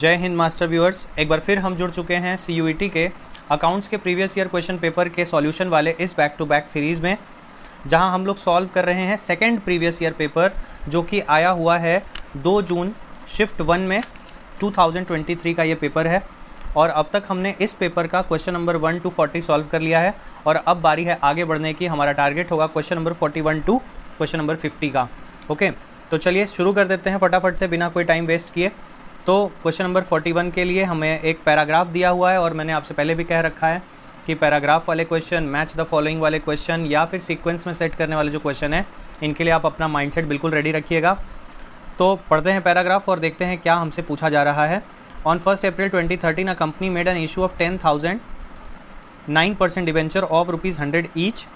जय Hind master viewers, एक बार फिर हम जुड़ चुके हैं CUET के अकाउंट्स के प्रीवियस ईयर क्वेश्चन पेपर के सॉल्यूशन वाले इस बैक टू बैक सीरीज़ में, जहां हम लोग सॉल्व कर रहे हैं सेकंड प्रीवियस ईयर पेपर जो कि आया हुआ है 2 जून शिफ्ट 1 में 2023 का ये पेपर है। और अब तक हमने इस पेपर का क्वेश्चन नंबर 1 to 40 सॉल्व कर लिया है और अब बारी है आगे बढ़ने की। हमारा टारगेट होगा question number 41 to question number 50 का। ओके, तो चलिए शुरू कर देते हैं फटाफट से बिना कोई टाइम वेस्ट किए। तो क्वेश्चन नंबर 41 के लिए हमें एक पैराग्राफ दिया हुआ है और मैंने आपसे पहले भी कह रखा है कि पैराग्राफ वाले क्वेश्चन, मैच द फॉलोइंग वाले क्वेश्चन या फिर सीक्वेंस में सेट करने वाले जो क्वेश्चन है, इनके लिए आप अपना माइंडसेट बिल्कुल रेडी रखिएगा। तो पढ़ते हैं पैराग्राफ और देखते हैं क्या हमसे पूछा जा रहा है। On 1 April 2013 a company made an issue of 10,000 9% debenture of ₹100 each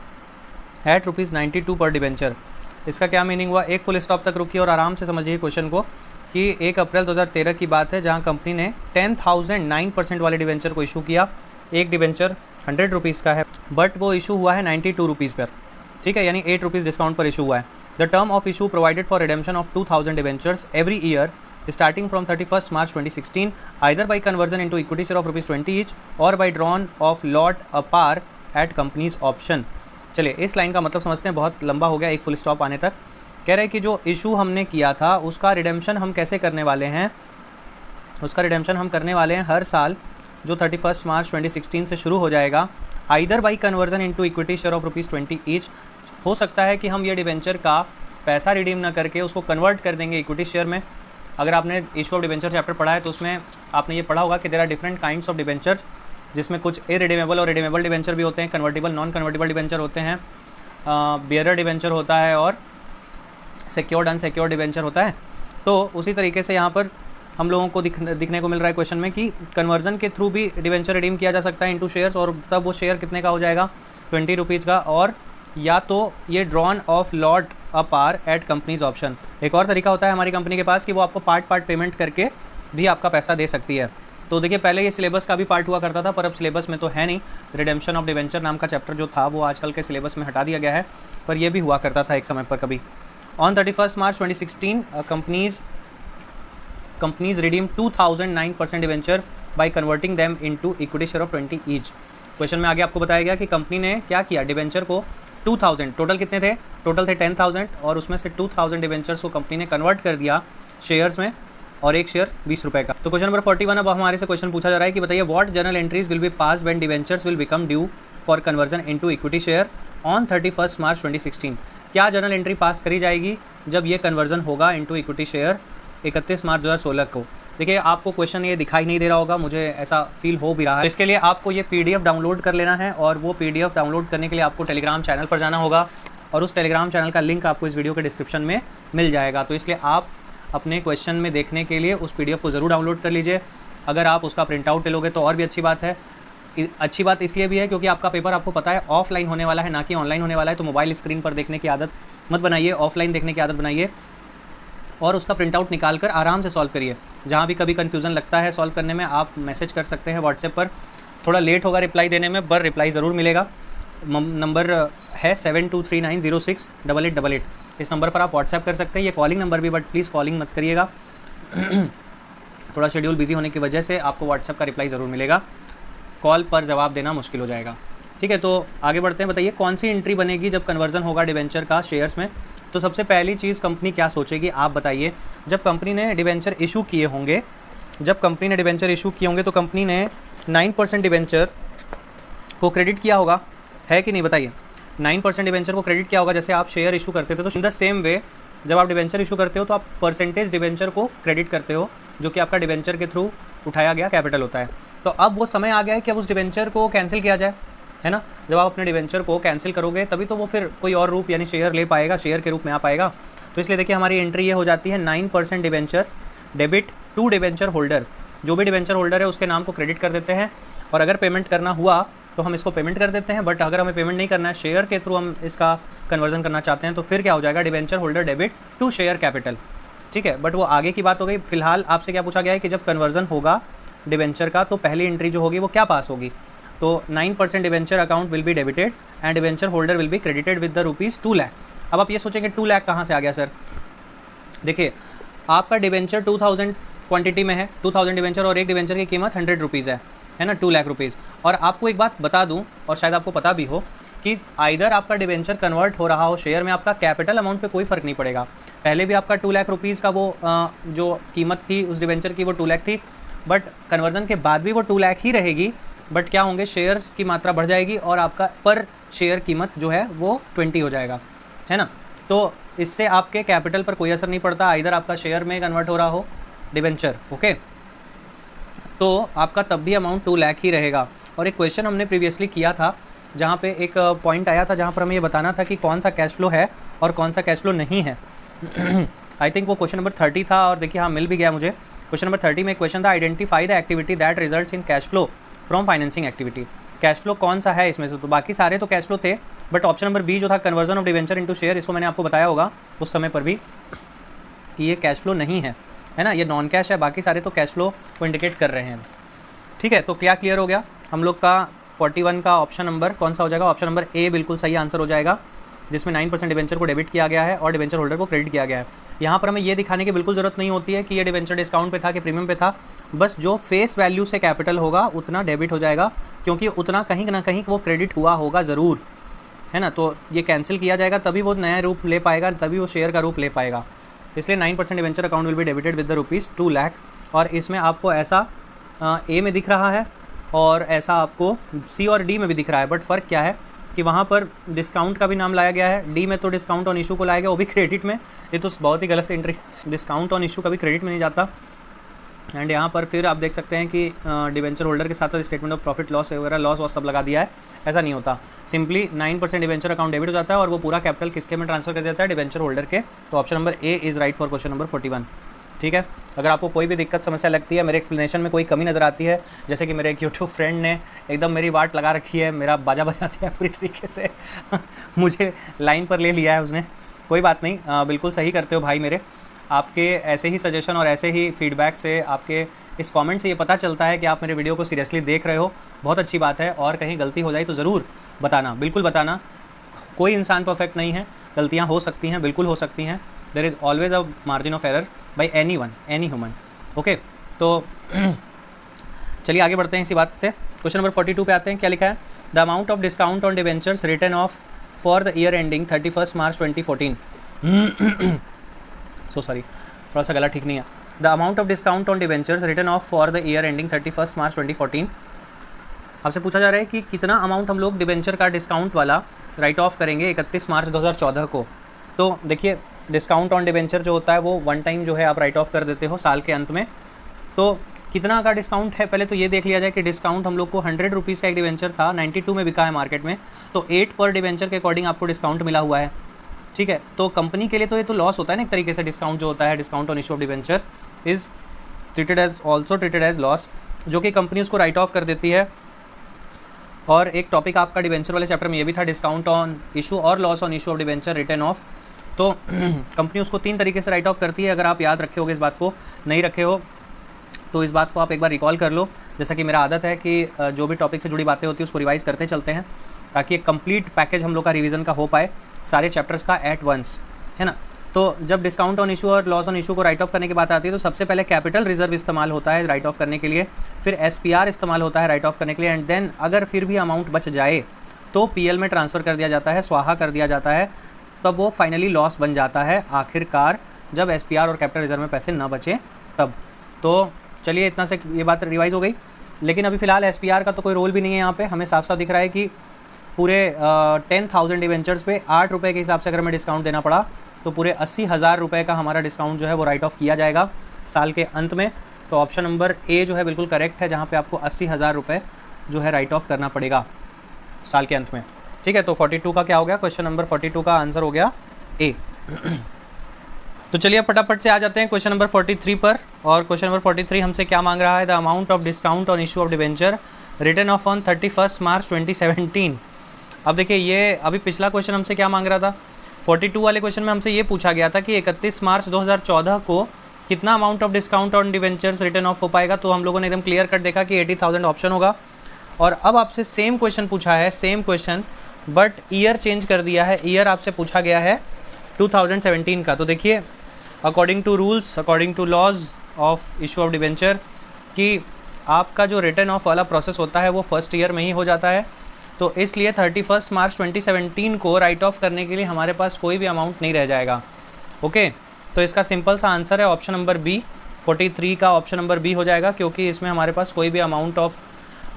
eight ₹92 पर डिवेंचर। इसका क्या मीनिंग हुआ? एक फुल स्टॉप तक रुकिए और आराम से समझिए क्वेश्चन को कि 1 अप्रैल 2013 की बात है जहां कंपनी ने 10,000 9% वाले डिवेंचर को इशू किया। एक डिवेंचर ₹100 का है बट वो इशू हुआ है ₹92 पर, ठीक है, यानी ₹8 डिस्काउंट पर इशू हुआ है। The term of issue provided for redemption of 2,000 debentures every year starting from 31st March 2016 either by conversion into equity share of ₹20 each or by drawn of lot a par at company's option। चलिए इस line का मतलब समझते हैं, बहुत लंबा हो गया एक फुल स्टॉप आने तक। कह रहे हैं कि जो इशू हमने किया था उसका रिडेम्पशन हम कैसे करने वाले हैं। उसका रिडेम्पशन हम करने वाले हैं हर साल जो 31 मार्च 2016 से शुरू हो जाएगा, either by conversion into equity share of ₹20 each. हो सकता है कि हम ये डिवेंचर का पैसा रिडीम ना करके उसको कन्वर्ट कर देंगे इक्विटी शेयर में। अगर आपने इशू ऑफ डिवेंचर चैप्टर पढ़ा है तो उसमें आपने ये पढ़ा होगा कि there are different kinds of debentures, जिसमें कुछ इरिडीमेबल और रिडीमेबल डिवेंचर भी होते हैं, कन्वर्टिबल नॉन कन्वर्टिबल डिवेंचर होते हैं, बियरर डिवेंचर होता है और सिक्योर्ड अनसिक्योर्ड डिवेंचर होता है। तो उसी तरीके से यहाँ पर हम लोगों को दिखने को मिल रहा है क्वेश्चन में कि कन्वर्जन के थ्रू भी डिवेंचर रिडीम किया जा सकता है इनटू शेयर्स, और तब वो शेयर कितने का हो जाएगा? ₹20 का। और या तो ये drawn of lot a par at companies option. एक और तरीका होता है हमारी कंपनी के पास कि वो आपको पार्ट पेमेंट करके भी आपका पैसा दे सकती है। तो देखिए पहले ये सिलेबस का भी पार्ट हुआ करता था पर अब सिलेबस में तो है नहीं। रिडेम्पशन ऑफ डिवेंचर नाम का चैप्टर जो था वो आजकल के सिलेबस में हटा दिया गया है, पर यह भी हुआ करता था एक समय पर कभी। On 31 March 2016 companies redeem 2,000 9% debenture by converting them into equity share of 20 each. Question में आगे आपको बताया गया कि कंपनी ने क्या किया, डिवेंचर को 2,000, टोटल कितने थे? टोटल थे 10,000 और उसमें से 2,000 डिवेंचर्स को कंपनी ने कन्वर्ट कर दिया शेयर्स में और एक शेयर ₹20 का। तो क्वेश्चन नंबर 41 अब हमारे से क्वेश्चन पूछा जा रहा है कि बताइए what journal entries will be pass when debentures will become due for conversion into equity share on 31 मार्च 2016। क्या जर्नल एंट्री पास करी जाएगी जब ये कन्वर्जन होगा इनटू इक्विटी शेयर 31 मार्च 2016 को? देखिए आपको क्वेश्चन ये दिखाई नहीं दे रहा होगा, मुझे ऐसा फील हो भी रहा है। इसके लिए आपको ये PDF डाउनलोड कर लेना है और वो PDF डाउनलोड करने के लिए आपको टेलीग्राम चैनल पर जाना होगा और उस टेलीग्राम चैनल का लिंक आपको इस वीडियो के डिस्क्रिप्शन में मिल जाएगा। तो इसलिए आप अपने क्वेश्चन में देखने के लिए उस PDF को ज़रूर डाउनलोड कर लीजिए। अगर आप उसका प्रिंट आउट ले लोगे तो और भी अच्छी बात है। अच्छी बात इसलिए भी है क्योंकि आपका पेपर आपको पता है ऑफलाइन होने वाला है, ना कि ऑनलाइन होने वाला है। तो मोबाइल स्क्रीन पर देखने की आदत मत बनाइए, ऑफलाइन देखने की आदत बनाइए और उसका प्रिंट आउट निकाल कर आराम से सॉल्व करिए। जहाँ भी कभी कन्फ्यूज़न लगता है सॉल्व करने में, आप मैसेज कर सकते हैं व्हाट्सएप पर। थोड़ा लेट होगा रिप्लाई देने में, पर रिप्लाई ज़रूर मिलेगा। नंबर है 7239068888। इस नंबर पर आप व्हाट्सएप कर सकते हैं। ये कॉलिंग नंबर भी, बट प्लीज़ कॉलिंग मत करिएगा। थोड़ा शेड्यूल बिजी होने की वजह से आपको व्हाट्सएप का रिप्लाई ज़रूर मिलेगा, कॉल पर जवाब देना मुश्किल हो जाएगा। ठीक है, तो आगे बढ़ते हैं। बताइए कौन सी एंट्री बनेगी जब कन्वर्जन होगा डिवेंचर का शेयर्स में? तो सबसे पहली चीज़ कंपनी क्या सोचेगी आप बताइए। जब कंपनी ने डिवेंचर इशू किए होंगे, तो कंपनी ने 9% डिवेंचर को क्रेडिट किया होगा, है कि नहीं बताइए? 9% डिवेंचर को क्रेडिट किया होगा। जैसे आप शेयर इशू करते थे तो इन द सेम वे जब आप डिवेंचर इशू करते हो तो आप परसेंटेज डिवेंचर को क्रेडिट करते हो, जो कि आपका डिवेंचर के थ्रू उठाया गया कैपिटल होता है। तो अब वो समय आ गया है कि अब उस डिवेंचर को कैंसिल किया जाए, है ना। जब आप अपने डिवेंचर को कैंसिल करोगे तभी तो वो फिर कोई और रूप यानी शेयर ले पाएगा, शेयर के रूप में आ पाएगा। तो इसलिए देखिए हमारी एंट्री ये हो जाती है 9% debenture debit to debenture holder. जो भी डिवेंचर होल्डर है उसके नाम को क्रेडिट कर देते हैं और अगर पेमेंट करना हुआ तो हम इसको पेमेंट कर देते हैं। बट अगर हमें पेमेंट नहीं करना है, शेयर के थ्रू हम इसका कन्वर्जन करना चाहते हैं, तो फिर क्या हो जाएगा? Debenture holder debit to share capital. ठीक है, बट वो आगे की बात हो गई। फिलहाल आपसे क्या पूछा गया है कि जब कन्वर्जन होगा डिवेंचर का तो पहली एंट्री जो होगी वो क्या पास होगी? तो 9% debenture account will be debited and debenture holder will be credited with the ₹2 lakh. अब आप ये सोचेंगे 2 लाख कहाँ से आ गया सर? देखिए आपका डिवेंचर 2,000 क्वांटिटी में है, 2000 डिवेंचर, और एक डिवेंचर की कीमत 100 रुपीज़ है ना, 2 लाख रुपीज़। और आपको एक बात बता दूं, और शायद आपको पता भी हो, कि आइदर आपका डिवेंचर कन्वर्ट हो रहा हो शेयर में, आपका कैपिटल अमाउंट पे कोई फ़र्क नहीं पड़ेगा। पहले भी आपका 2 लाख रुपीज़ का वो जो कीमत थी उस डिवेंचर की वो 2 लाख थी, बट कन्वर्जन के बाद भी वो 2 लाख ही रहेगी, बट क्या होंगे, शेयर्स की मात्रा बढ़ जाएगी और आपका पर शेयर कीमत जो है वो 20 हो जाएगा, है ना। तो इससे आपके कैपिटल पर कोई असर नहीं पड़ता, आइदर आपका शेयर में कन्वर्ट हो रहा हो डिवेंचर, ओके, तो आपका तब भी अमाउंट 2 लाख ही रहेगा। और एक क्वेश्चन हमने प्रीवियसली किया था जहाँ पे एक पॉइंट आया था जहाँ पर हमें ये बताना था कि कौन सा कैश फ्लो है और कौन सा कैश फ्लो नहीं है। आई थिंक वो क्वेश्चन नंबर 30 था, और देखिए हाँ मिल भी गया मुझे। क्वेश्चन नंबर 30 में एक क्वेश्चन था, identify the activity that results in cash flow from financing activity. Cash flow कौन सा है इसमें से, तो बाकी सारे तो कैश फ्लो थे, बट ऑप्शन नंबर बी जो था conversion of debenture into share, इसको मैंने आपको बताया होगा उस समय पर भी कि ये कैश फ्लो नहीं है ना, ये नॉन कैश है, बाकी सारे तो कैश फ्लो को इंडिकेट कर रहे हैं। ठीक है, तो क्या क्लियर हो गया हम लोग का 41 का ऑप्शन नंबर कौन सा हो जाएगा, ऑप्शन नंबर ए बिल्कुल सही आंसर हो जाएगा, जिसमें 9% डिवेंचर को डेबिट किया गया है और डिवेंचर होल्डर को क्रेडिट किया गया है। यहाँ पर हमें ये दिखाने की बिल्कुल ज़रूरत नहीं होती है कि ये डिवेंचर डिस्काउंट पे था कि प्रीमियम पे था, बस जो फेस वैल्यू से कैपिटल होगा उतना डेबिट हो जाएगा, क्योंकि उतना कहीं ना कहीं वो क्रेडिट हुआ होगा ज़रूर, है ना। तो ये कैंसिल किया जाएगा तभी वो नया रूप ले पाएगा, तभी वो शेयर का रूप ले पाएगा। इसलिए 9% debenture account will be debited with the ₹2 lakh. और इसमें आपको ऐसा ए में दिख रहा है और ऐसा आपको सी और डी में भी दिख रहा है, बट फ़र्क क्या है कि वहाँ पर डिस्काउंट का भी नाम लाया गया है, डी में तो डिस्काउंट ऑन इशू को लाया गया, वो भी क्रेडिट में। ये तो बहुत ही गलत एंट्री, डिस्काउंट ऑन इशू कभी क्रेडिट में नहीं जाता। एंड यहाँ पर फिर आप देख सकते हैं कि डिवेंचर होल्डर के साथ साथ स्टेटमेंट ऑफ प्रॉफिट लॉस वगैरह लॉस वॉस सब लगा दिया है, ऐसा नहीं होता। सिंपली 9% डिवेंचर अकाउंट डेबिट हो जाता है और वो पूरा कैपिटल किसके में ट्रांसफर कर देता है, डिवेंचर होल्डर के। तो option number A is right for question number 41। ठीक है, अगर आपको कोई भी दिक्कत समस्या लगती है, मेरे एक्सप्लेनेशन में कोई कमी नज़र आती है, जैसे कि मेरे एक यूट्यूब फ्रेंड ने एकदम मेरी वाट लगा रखी है, मेरा बाजा बजा दिया पूरी तरीके से मुझे लाइन पर ले लिया है उसने, कोई बात नहीं, बिल्कुल सही करते हो भाई मेरे। आपके ऐसे ही सजेशन और ऐसे ही फीडबैक से, आपके इस कमेंट से ये पता चलता है कि आप मेरे वीडियो को सीरियसली देख रहे हो, बहुत अच्छी बात है। और कहीं गलती हो जाए तो ज़रूर बताना, बिल्कुल बताना। कोई इंसान परफेक्ट नहीं है, गलतियाँ हो सकती हैं, बिल्कुल हो सकती हैं। There is always a margin of error by anyone, any human, okay. तो चलिए आगे बढ़ते हैं इसी बात से। क्वेश्चन नंबर 42 पे आते हैं, क्या लिखा है, the amount of discount on debentures written off for the year ending 31 March 2014 so sorry, थोड़ा सा गला ठीक नहीं है। The amount of discount on debentures written off for the year ending 31 March 2014। आपसे पूछा जा रहा है कि कितना अमाउंट हम लोग डिवेंचर का डिस्काउंट वाला राइट ऑफ करेंगे 31 मार्च 2014 को। तो देखिए, डिस्काउंट ऑन डिवेंचर जो होता है वो वन टाइम जो है आप राइट ऑफ कर देते हो साल के अंत में। तो कितना का डिस्काउंट है, पहले तो ये देख लिया जाए कि डिस्काउंट हम लोग को 100 रुपीज़ का एक डिवेंचर था, 92 में बिका है मार्केट में, तो 8 पर डिवेंचर के अकॉर्डिंग आपको डिस्काउंट मिला हुआ है। ठीक है, तो कंपनी के लिए तो ये तो लॉस होता है ना एक तरीके से। डिस्काउंट जो होता है, discount on issue of debenture is treated as also treated as loss, जो कि कंपनी उसको राइट ऑफ कर देती है। और एक टॉपिक आपका डिवेंचर वाले चैप्टर में ये भी था, डिस्काउंट ऑन इशू और loss on issue of debenture return of. तो कंपनी उसको 3 तरीके से राइट ऑफ करती है। अगर आप याद रखे होगे इस बात को, नहीं रखे हो तो इस बात को आप एक बार रिकॉल कर लो। जैसा कि मेरा आदत है कि जो भी टॉपिक से जुड़ी बातें होती है उसको रिवाइज़ करते चलते हैं, ताकि एक कंप्लीट पैकेज हम लोग का रिवीजन का हो पाए सारे चैप्टर्स का एट वंस, है ना। तो जब डिस्काउंट ऑन इशू और लॉस ऑन इशू को राइट ऑफ करने की बात आती है तो सबसे पहले कैपिटल रिजर्व इस्तेमाल होता है राइट ऑफ करने के लिए, फिर SPR इस्तेमाल होता है राइट ऑफ करने के लिए, एंड देन अगर फिर भी अमाउंट बच जाए तो PL में ट्रांसफ़र कर दिया जाता है, स्वाहा कर दिया जाता है, तब वो फाइनली लॉस बन जाता है आखिरकार, जब SPR और कैपिटल रिजर्व में पैसे न बचे तब। तो चलिए, इतना से ये बात रिवाइज़ हो गई। लेकिन अभी फ़िलहाल SPR का तो कोई रोल भी नहीं है यहाँ पे। हमें साफ साफ दिख रहा है कि पूरे 10,000 डिवेंचर्स पे 8 रुपये के हिसाब से अगर हमें डिस्काउंट देना पड़ा तो पूरे 80,000 रुपये का हमारा डिस्काउंट जो है वो राइट ऑफ किया जाएगा साल के अंत में। तो ऑप्शन नंबर ए जो है बिल्कुल करेक्ट है, जहाँ पे आपको 80,000 रुपये जो है राइट ऑफ करना पड़ेगा साल के अंत में। ठीक है, तो 42 का क्या हो गया, क्वेश्चन नंबर 42 का आंसर हो गया ए। तो चलिए अब फटाफट से आ जाते हैं क्वेश्चन नंबर 43 पर। और क्वेश्चन नंबर 43 हमसे क्या मांग रहा है, the amount of discount on issue of debenture return of on 31 March 2017। अब देखिए, ये अभी पिछला क्वेश्चन हमसे क्या मांग रहा था, 42 वाले क्वेश्चन में हमसे ये पूछा गया था कि 31 मार्च 2014 को कितना amount of discount on debentures return of हो पाएगा। तो हम लोगों ने एकदम क्लियर कट देखा कि 80,000 ऑप्शन होगा। और अब आपसे सेम क्वेश्चन पूछा है, same question, but year change कर दिया है। ईयर आपसे पूछा गया है 2017 का। तो देखिए, according to rules, according to laws, of issue of debenture कि आपका जो रिटर्न ऑफ वाला प्रोसेस होता है वो फर्स्ट ईयर में ही हो जाता है, तो इसलिए 31 मार्च 2017 को राइट ऑफ करने के लिए हमारे पास कोई भी अमाउंट नहीं रह जाएगा। ओके, तो इसका सिंपल सा आंसर है ऑप्शन नंबर बी, 43 का ऑप्शन नंबर बी हो जाएगा, क्योंकि इसमें हमारे पास कोई भी amount of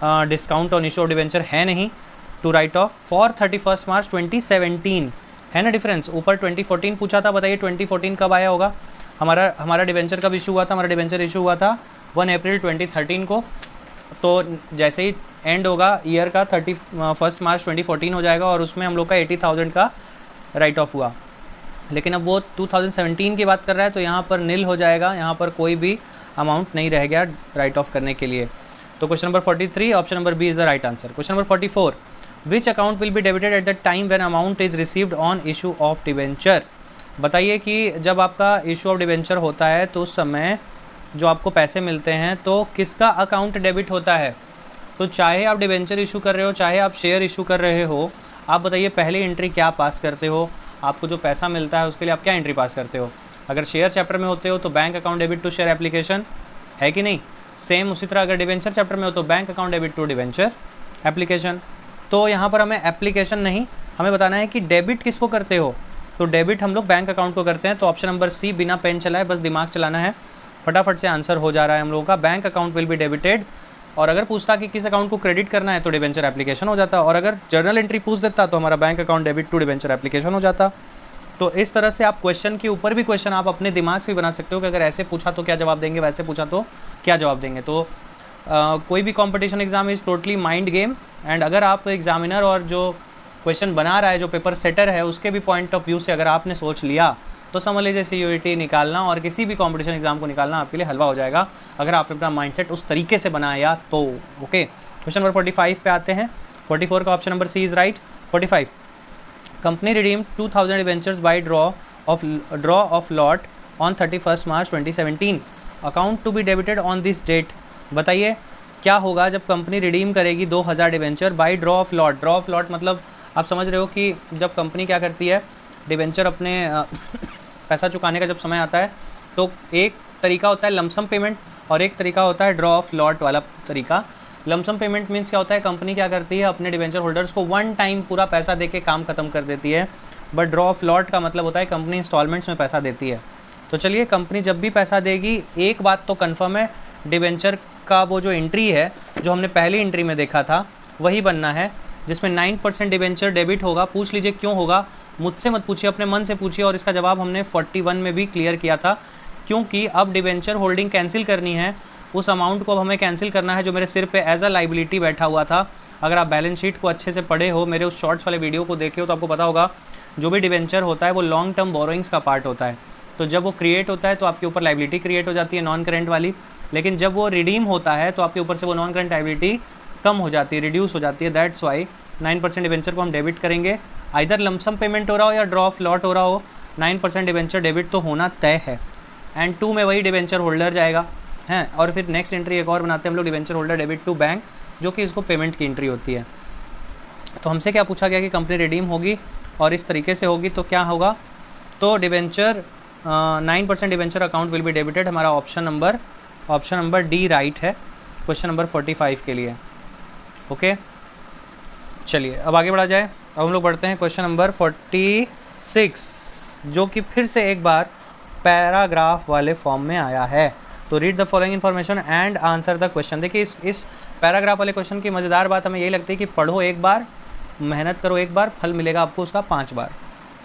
discount on issue of debenture है नहीं to right of for 31 March 2017। है ना डिफरेंस, ऊपर 2014 पूछा था, बताइए 2014 कब आया होगा, हमारा डिबेंचर कब इशू हुआ था, हमारा डिबेंचर इशू हुआ था 1 अप्रैल 2013 को, तो जैसे ही एंड होगा ईयर का 31 मार्च 2014 हो जाएगा और उसमें हम लोग का 80,000 का राइट ऑफ हुआ। लेकिन अब वो 2017 की बात कर रहा है, तो यहाँ पर नील हो जाएगा, यहाँ पर कोई भी अमाउंट नहीं रह गया राइट ऑफ करने के लिए। तो question number 43 option number B is the right answer. Question number 44, which account will be debited at the time when amount is received on issue of debenture. बताइए कि जब आपका इशू ऑफ डिबेंचर होता है तो उस समय जो आपको पैसे मिलते हैं तो किसका अकाउंट डेबिट होता है। तो चाहे आप डिबेंचर इशू कर रहे हो, चाहे आप शेयर इशू कर रहे हो, आप बताइए पहली एंट्री क्या पास करते हो, आपको जो पैसा मिलता है उसके लिए आप क्या एंट्री पास करते हो। अगर शेयर चैप्टर में होते हो तो bank account debit to share application, है कि नहीं। सेम उसी तरह अगर डिबेंचर चैप्टर में हो तो bank account debit to debenture application. तो यहाँ पर हमें एप्लीकेशन नहीं, हमें बताना है कि डेबिट किसको करते हो, तो डेबिट हम लोग बैंक अकाउंट को करते हैं। तो ऑप्शन नंबर सी, बिना पेन चलाए बस दिमाग चलाना है, फटाफट से आंसर हो जा रहा है हम लोगों का, bank account will be debited. और अगर पूछता कि किस अकाउंट को क्रेडिट करना है तो डिबेंचर एप्लीकेशन हो जाता, और अगर जर्नल एंट्री पूछ देता तो हमारा bank account debit to debenture application हो जाता। तो इस तरह से आप क्वेश्चन के ऊपर भी क्वेश्चन आप अपने दिमाग से बना सकते हो कि अगर ऐसे पूछा तो क्या जवाब देंगे, वैसे पूछा तो क्या जवाब देंगे। तो कोई भी competition exam is totally mind game, and अगर आप एग्जामिनर और जो क्वेश्चन बना रहा है, जो पेपर सेटर है, उसके भी पॉइंट ऑफ व्यू से अगर आपने सोच लिया तो समझ लीजिए CUET निकालना और किसी भी कंपटीशन एग्जाम को निकालना आपके लिए हलवा हो जाएगा, अगर आपने अपना माइंडसेट उस तरीके से बनाया तो। ओके, क्वेश्चन नंबर 45 पे आते हैं। 44 का option number C is right. 45, company redeem 2000 debentures by draw of lot on 31 March 2017, account to be debited on this date. बताइए क्या होगा जब कंपनी रिडीम करेगी 2000 debenture by draw of lot. Draw of lot मतलब आप समझ रहे हो कि जब कंपनी क्या करती है, डिबेंचर अपने पैसा चुकाने का जब समय आता है तो एक तरीका होता है लमसम पेमेंट और एक तरीका होता है ड्रॉ ऑफ लॉट वाला तरीका। लमसम पेमेंट मीन्स क्या होता है, कंपनी क्या करती है, अपने डिबेंचर होल्डर्स को वन टाइम पूरा पैसा देके काम खत्म कर देती है। बट ड्रॉ ऑफ लॉट का मतलब होता है कंपनी इंस्टॉलमेंट्स में पैसा देती है। तो चलिए, कंपनी जब भी पैसा देगी, एक बात तो कन्फर्म है, डिबेंचर का वो जो एंट्री है जो हमने पहली एंट्री में देखा था वही बनना है, जिसमें 9% डिबेंचर डेबिट होगा। पूछ लीजिए क्यों होगा, मुझसे मत पूछिए, अपने मन से पूछिए। और इसका जवाब हमने 41 में भी क्लियर किया था, क्योंकि अब डिबेंचर होल्डिंग कैंसिल करनी है, उस अमाउंट को अब हमें कैंसिल करना है जो मेरे सिर पे एज अ लाइबिलिटी बैठा हुआ था। अगर आप बैलेंस शीट को अच्छे से पढ़े हो, मेरे उस शॉर्ट्स वाले वीडियो को देखे हो, तो आपको पता होगा जो भी डिबेंचर होता है वो लॉन्ग टर्म बोरोइंग्स का पार्ट होता है। तो जब वो क्रिएट होता है तो आपके ऊपर लाइबिलिटी क्रिएट हो जाती है नॉन करेंट वाली, लेकिन जब वो रिडीम होता है तो आपके ऊपर से वो नॉन करेंट लाइबिलिटी कम हो जाती है, रिड्यूस हो जाती है। दैट्स वाई 9% डिबेंचर को हम डेबिट करेंगे, आइदर लमसम पेमेंट हो रहा हो या ड्रॉ ऑफ लॉट हो रहा हो, 9% डिबेंचर डेबिट तो होना तय है। एंड 2 में वही डिबेंचर होल्डर जाएगा हैं, और फिर नेक्स्ट एंट्री एक और बनाते हैं हम लोग, debenture holder debit to bank, जो कि इसको पेमेंट की एंट्री होती है। तो हमसे क्या पूछा गया कि कंपनी रिडीम होगी और इस तरीके से होगी तो क्या होगा, तो debenture 9% debenture account will be debited. हमारा ऑप्शन नंबर डी राइट है क्वेश्चन नंबर 45 के लिए। ओके, चलिए अब आगे बढ़ा जाए। अब हम लोग बढ़ते हैं क्वेश्चन नंबर 46, जो कि फिर से एक बार पैराग्राफ वाले फॉर्म में आया है। तो read the following information and answer the question. देखिए इस पैराग्राफ वाले क्वेश्चन की मज़ेदार बात हमें यही लगती है कि पढ़ो एक बार, मेहनत करो एक बार, फल मिलेगा आपको उसका 5 बार,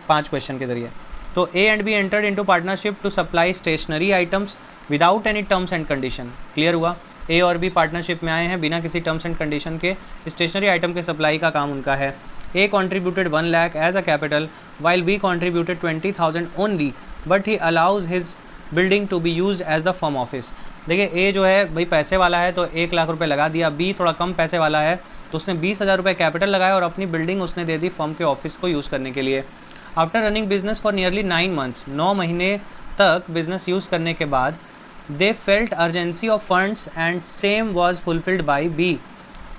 5 क्वेश्चन के जरिए। तो A and B entered into partnership to supply stationery items without any terms and condition. Clear हुआ, ए और बी पार्टनरशिप में आए हैं बिना किसी टर्म्स एंड कंडीशन के, स्टेशनरी आइटम के सप्लाई का काम उनका है। A contributed 1 lakh as a capital while B contributed 20,000 only, but he allows his building to be use as the firm office. देखिए ए जो है भाई पैसे वाला है तो 1 लाख रुपए लगा दिया, बी थोड़ा कम पैसे वाला है तो उसने 20,000 रुपये कैपिटल लगाया और अपनी बिल्डिंग उसने दे दी फर्म के ऑफिस को यूज़ करने के लिए। After running business for nearly 9 months, 9 महीने तक बिजनेस यूज़ करने के बाद, they felt urgency of funds and same was fulfilled by B.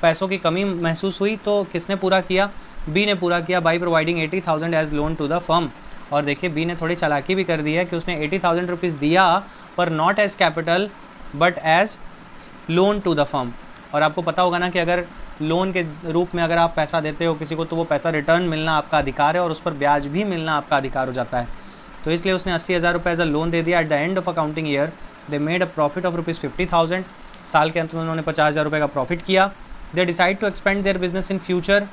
पैसों की कमी महसूस हुई तो किसने पूरा किया, बी ने पूरा किया, by providing 80,000 as loan to the firm. और देखिए बी ने थोड़ी चालाकी भी कर दी है कि उसने 80,000 रुपीज़ दिया, पर not as capital but as loan to the firm. और आपको पता होगा ना कि अगर लोन के रूप में अगर आप पैसा देते हो किसी को तो वो पैसा रिटर्न मिलना आपका अधिकार है और उस पर ब्याज भी मिलना आपका अधिकार हो जाता है। तो इसलिए उसने 80,000 रुपये एज अ लोन दे दिया। At the end of accounting year they made a profit of ₹50,000। साल के अंत में उन्होंने 50,000 रुपये का प्रॉफिट किया। They decide to expand their business in future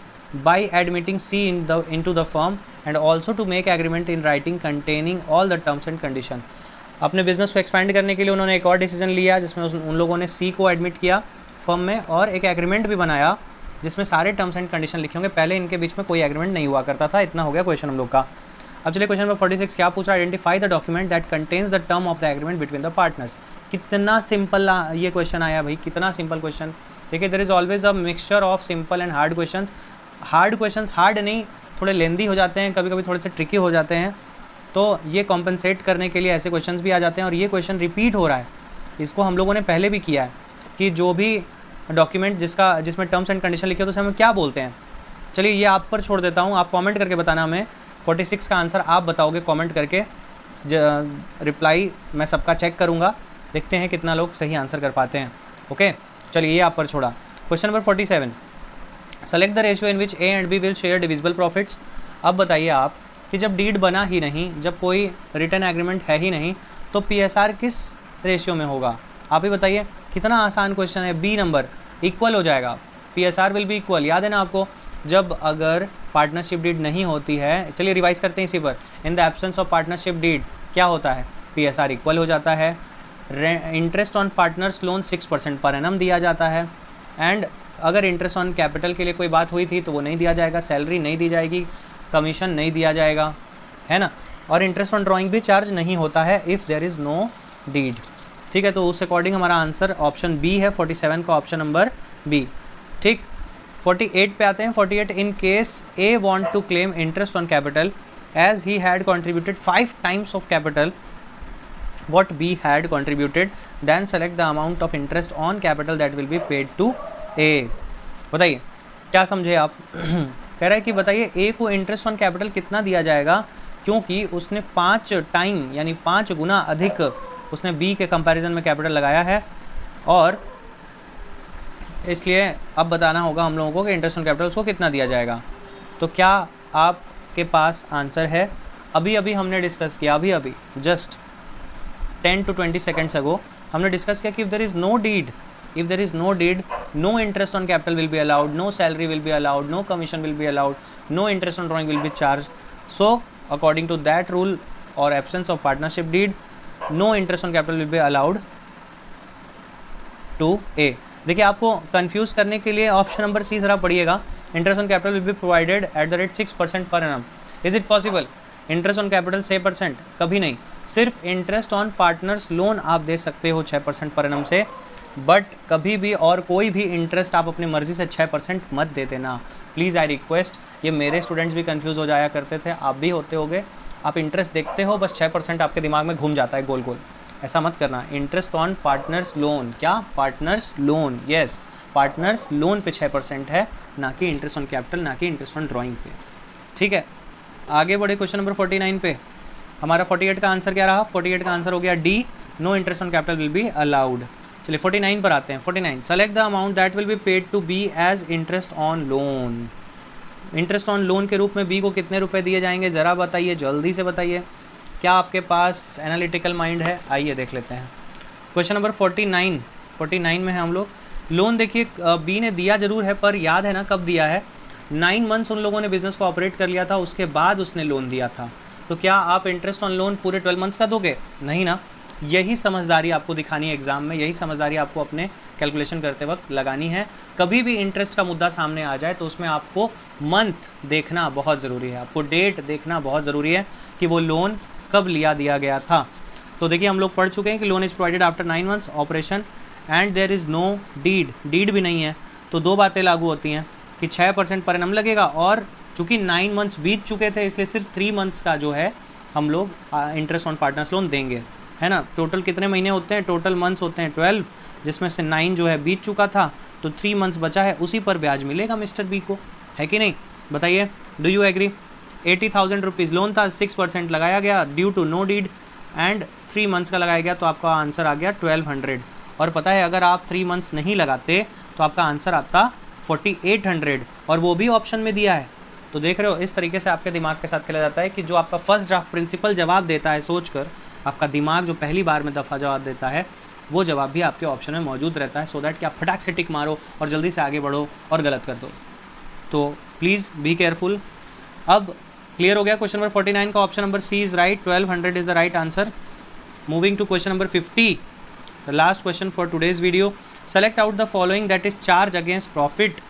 by admitting C into the firm and also to make agreement in writing containing all the terms and condition। अपने business को एक्सपैंड करने के लिए उन्होंने एक और डिसीजन लिया जिसमें उन लोगों ने C को एडमिट किया फर्म में और एक एग्रीमेंट भी बनाया जिसमें सारे टर्म्स एंड कंडीशन लिखे होंगे। पहले इनके बीच में कोई एग्रीमेंट नहीं हुआ करता था। इतना हो गया क्वेश्चन हम लोग का। अब चलिए क्वेश्चन नंबर 46 क्या पूछा, identify the document that contains the term of the agreement between the partners. कितना सिंपल ये क्वेश्चन आया भाई, कितना सिंपल क्वेश्चन। देखिए there is always a mixture of simple and hard question. Hard questions hard नहीं, थोड़े लेंदी हो जाते हैं, कभी कभी थोड़े से ट्रिकी हो जाते हैं, तो ये कॉम्पनसेट करने के लिए ऐसे क्वेश्चंस भी आ जाते हैं। और ये क्वेश्चन रिपीट हो रहा है, इसको हम लोगों ने पहले भी किया है कि जो भी डॉक्यूमेंट जिसमें टर्म्स एंड कंडीशन लिखे हो तो उसे हम क्या बोलते हैं। चलिए ये आप पर छोड़ देता हूँ, आप कमेंट करके बताना हमें। 46 का आंसर आप बताओगे कमेंट करके, रिप्लाई मैं सबका चेक करूँगा, देखते हैं कितना लोग सही आंसर कर पाते हैं। ओके चलिए ये आप पर छोड़ा। Question number 47, select the ratio in which A and B will share divisible profits. अब बताइए आप कि जब डीड बना ही नहीं, जब कोई रिटर्न एग्रीमेंट है ही नहीं, तो पीएसआर किस रेशियो में होगा। आप ही बताइए, कितना आसान क्वेश्चन है। बी नंबर इक्वल हो जाएगा, पीएसआर विल बी इक्वल। याद है ना आपको, जब अगर पार्टनरशिप डीड नहीं होती है, चलिए रिवाइज करते हैं इसी पर। In the absence of partnership deed क्या होता है, पीएसआर इक्वल हो जाता है। Interest on partners loan 6% per annum दिया जाता है। एंड अगर इंटरेस्ट ऑन कैपिटल के लिए कोई बात हुई थी तो वो नहीं दिया जाएगा, सैलरी नहीं दी जाएगी, कमीशन नहीं दिया जाएगा, है ना। और इंटरेस्ट ऑन ड्राइंग भी चार्ज नहीं होता है if there is no deed. ठीक है, तो उस अकॉर्डिंग हमारा आंसर ऑप्शन बी है, 47 का ऑप्शन नंबर बी। ठीक, 48 पे आते हैं। 48, in case A want to claim interest on capital as he had contributed 5 times ऑफ कैपिटल what B had contributed, then select the amount of interest on capital that will be paid to A। बताइए क्या समझे आप। कह रहा है कि बताइए A को इंटरेस्ट ऑन कैपिटल कितना दिया जाएगा, क्योंकि उसने 5 टाइम यानी 5 गुना अधिक उसने B के कंपैरिजन में कैपिटल लगाया है, और इसलिए अब बताना होगा हम लोगों को कि इंटरेस्ट ऑन कैपिटल उसको कितना दिया जाएगा। तो क्या आपके पास आंसर है। अभी अभी हमने डिस्कस किया, अभी जस्ट 10 to 20 seconds ago हमने डिस्कस किया कि if there is no deed no interest on capital will be allowed, no salary will be allowed, no commission will be allowed, no interest on drawing will be charge. So according to that rule और absence of partnership deed, no interest on capital will be allowed to A. देखिए आपको confuse करने के लिए option number सी ज़रा पढ़िएगा, interest on capital will be provided at the rate 6% per annum. Is it possible. Interest on capital 6%, कभी नहीं। सिर्फ इंटरेस्ट ऑन पार्टनर्स लोन आप दे सकते हो 6% पर एनम से, बट कभी भी और कोई भी इंटरेस्ट आप अपनी मर्जी से 6% मत दे देना, प्लीज़ आई रिक्वेस्ट। ये मेरे स्टूडेंट्स भी कंफ्यूज हो जाया करते थे, आप भी होते होगे। आप इंटरेस्ट देखते हो, बस 6% आपके दिमाग में घूम जाता है गोल गोल, ऐसा मत करना। इंटरेस्ट ऑन पार्टनर्स लोन, क्या partners loan, yes partners loan पे 6% है, ना कि इंटरेस्ट ऑन कैपिटल, ना कि इंटरेस्ट ऑन ड्राइंग पे। ठीक है, आगे बढ़े क्वेश्चन नंबर 49 पे। हमारा 48 का आंसर क्या रहा, 48 का आंसर हो गया D, no interest on capital will be allowed. चलिए 49 पर आते हैं। 49, select the amount that will be paid to B as interest on loan. Interest on loan के रूप में बी को कितने रुपए दिए जाएंगे, ज़रा बताइए, जल्दी से बताइए। क्या आपके पास एनालिटिकल माइंड है, आइए देख लेते हैं। क्वेश्चन नंबर 49 में है हम लोग। लोन देखिए बी ने दिया जरूर है, पर याद है ना कब दिया है, 9 months उन लोगों ने बिजनेस को ऑपरेट कर लिया था, उसके बाद उसने लोन दिया था। तो क्या आप इंटरेस्ट ऑन लोन पूरे 12 months का दोगे, नहीं ना। यही समझदारी आपको दिखानी है एग्जाम में, यही समझदारी आपको अपने कैलकुलेशन करते वक्त लगानी है। कभी भी इंटरेस्ट का मुद्दा सामने आ जाए तो उसमें आपको मंथ देखना बहुत ज़रूरी है, आपको डेट देखना बहुत ज़रूरी है कि वो लोन कब दिया गया था। तो देखिए हम लोग पढ़ चुके हैं कि loan is provided after 9 months operation and there is no deed भी नहीं है। तो दो बातें लागू होती हैं कि 6% पर एनम लगेगा, और चूँकि 9 months बीत चुके थे इसलिए सिर्फ 3 months का जो है हम लोग इंटरेस्ट ऑन पार्टनर्स लोन देंगे, है ना। टोटल कितने महीने होते हैं, टोटल मंथ्स होते हैं 12, जिसमें से 9 जो है बीत चुका था, तो 3 months बचा है, उसी पर ब्याज मिलेगा मिस्टर बी को, है कि नहीं, बताइए। Do you agree. 80,000 rupees loan था, 6% लगाया गया due to no deed and 3 months का लगाया गया, तो आपका आंसर आ गया 1200। और पता है अगर आप 3 मंथ्स नहीं लगाते तो आपका आंसर आता 4800, और वो भी ऑप्शन में दिया है। तो देख रहे हो, इस तरीके से आपके दिमाग के साथ खेला जाता है कि जो आपका फर्स्ट ड्राफ्ट प्रिंसिपल जवाब देता है सोचकर, आपका दिमाग जो पहली बार में दफ़ा जवाब देता है वो जवाब भी आपके ऑप्शन में मौजूद रहता है, सो दैट कि आप फटाक से टिक मारो और जल्दी से आगे बढ़ो और गलत कर दो। तो प्लीज़ बी केयरफुल। अब क्लियर हो गया क्वेश्चन नंबर 49 का option number C is right, 1200 is the right answer. Moving to question number 50, the last question for today's video. Select out the following that is charge against profit.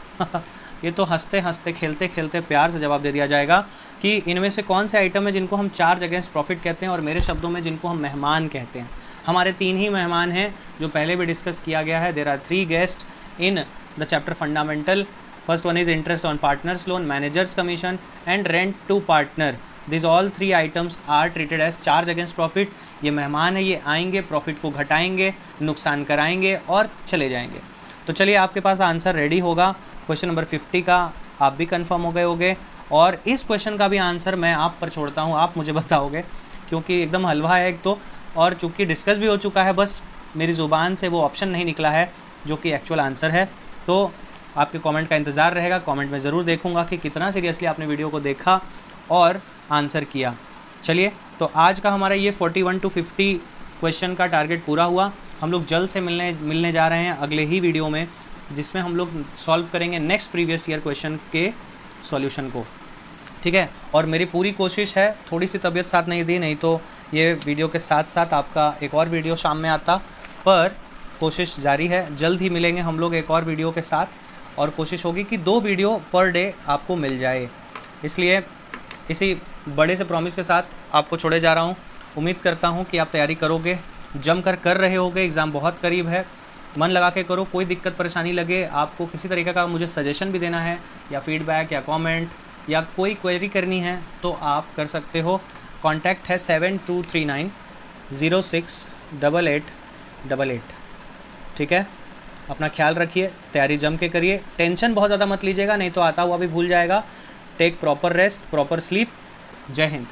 ये तो हंसते हंसते खेलते खेलते प्यार से जवाब दे दिया जाएगा कि इनमें से कौन से आइटम है जिनको हम चार्ज अगेंस्ट प्रॉफिट कहते हैं, और मेरे शब्दों में जिनको हम मेहमान कहते हैं। हमारे 3 ही मेहमान हैं जो पहले भी डिस्कस किया गया है। There are 3 guest in the chapter fundamental. First one is interest on partners loan, managers commission and rent to partner. This all 3 items are treated as charge against profit. ये मेहमान है, ये आएंगे, प्रॉफिट को घटाएंगे, नुकसान कराएंगे और चले जाएंगे। तो चलिए आपके पास आंसर रेडी होगा क्वेश्चन नंबर 50 का, आप भी कंफर्म हो गए होंगे, और इस क्वेश्चन का भी आंसर मैं आप पर छोड़ता हूँ, आप मुझे बताओगे, क्योंकि एकदम हलवा है एक तो, और चूँकि डिस्कस भी हो चुका है, बस मेरी ज़ुबान से वो ऑप्शन नहीं निकला है जो कि एक्चुअल आंसर है। तो आपके कमेंट का इंतज़ार रहेगा, कमेंट में ज़रूर देखूंगा कि कितना सीरियसली आपने वीडियो को देखा और आंसर किया। चलिए, तो आज का हमारा ये 41 to 50 क्वेश्चन का टारगेट पूरा हुआ। हम लोग जल्द से मिलने जा रहे हैं अगले ही वीडियो में, जिसमें हम लोग सॉल्व करेंगे नेक्स्ट प्रीवियस ईयर क्वेश्चन के सॉल्यूशन को, ठीक है। और मेरी पूरी कोशिश है, थोड़ी सी तबीयत साथ नहीं दी, नहीं तो ये वीडियो के साथ साथ आपका एक और वीडियो शाम में आता, पर कोशिश जारी है। जल्द ही मिलेंगे हम लोग एक और वीडियो के साथ, और कोशिश होगी कि 2 वीडियो पर डे आपको मिल जाए। इसलिए इसी बड़े से प्रॉमिस के साथ आपको छोड़े जा रहा हूँ। उम्मीद करता हूँ कि आप तैयारी करोगे, जम कर रहे होगे, एग्ज़ाम बहुत करीब है, मन लगा के करो। कोई दिक्कत परेशानी लगे, आपको किसी तरीके का मुझे सजेशन भी देना है, या फीडबैक या कमेंट, या कोई क्वेरी करनी है, तो आप कर सकते हो। कॉन्टैक्ट है 7239068888, ठीक है। अपना ख्याल रखिए, तैयारी जम के करिए, टेंशन बहुत ज़्यादा मत लीजिएगा, नहीं तो आता हुआ भी भूल जाएगा। Take proper rest, proper sleep. जय हिंद।